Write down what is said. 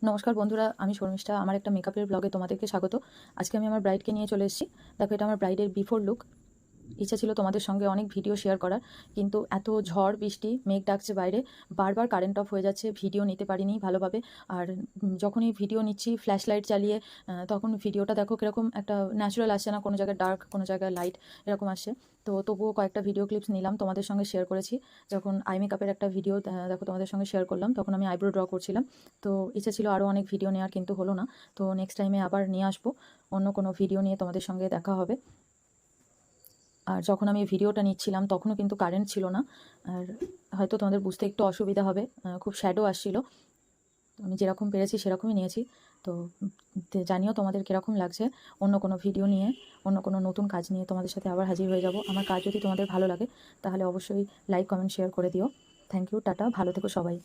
নমস্কার বন্ধুরা, আমি শর্মিষ্ঠা। আমার একটা মেকআপের ব্লগে তোমাদেরকে স্বাগত। আজকে আমি আমার ব্রাইডকে নিয়ে চলে এসেছি। দেখো, এটা আমার ব্রাইডের বিফোর লুক। ইচ্ছা ছিল তোমাদের সঙ্গে অনেক ভিডিও শেয়ার করার, কিন্তু এত ঝড় বৃষ্টি, মেঘ ডাকছে বাইরে, বারবার কারেন্ট অফ হয়ে যাচ্ছে, ভিডিও নিতে পারিনি ভালোভাবে। আর যখনই ভিডিও নিচ্ছি ফ্ল্যাশ লাইট চালিয়ে, তখন ভিডিওটা দেখো কীরকম একটা ন্যাচারাল আসছে না, কোনো জায়গায় ডার্ক, কোনো জায়গায় লাইট, এরকম আসছে। তো তবুও কয়েকটা ভিডিও ক্লিপস নিলাম, তোমাদের সঙ্গে শেয়ার করেছি। যখন আই মেকআপের একটা ভিডিও দেখো তোমাদের সঙ্গে শেয়ার করলাম, তখন আমি আইব্রো ড্র করছিলাম। তো ইচ্ছা ছিল আরও অনেক ভিডিও নেওয়ার, কিন্তু হলো না। তো নেক্সট টাইমে আবার নিয়ে আসবো, অন্য কোনো ভিডিও নিয়ে তোমাদের সঙ্গে দেখা হবে। আর যখন আমি ভিডিওটা নিচ্ছিলাম তখনও কিন্তু কারেন্ট ছিল না। আর হয়তো তোমাদের বুঝতে একটু অসুবিধা হবে, খুব শ্যাডো আসছিল। তো আমি যেরকম পেরেছি সেরকমই নিয়েছি। তো জানিও তোমাদের কীরকম লাগছে। অন্য কোনো ভিডিও নিয়ে, অন্য কোনো নতুন কাজ নিয়ে তোমাদের সাথে আবার হাজির হয়ে যাব। আমার কাজ যদি তোমাদের ভালো লাগে তাহলে অবশ্যই লাইক, কমেন্ট, শেয়ার করে দিও। থ্যাংক ইউ, টাটা, ভালো থেকো সবাই।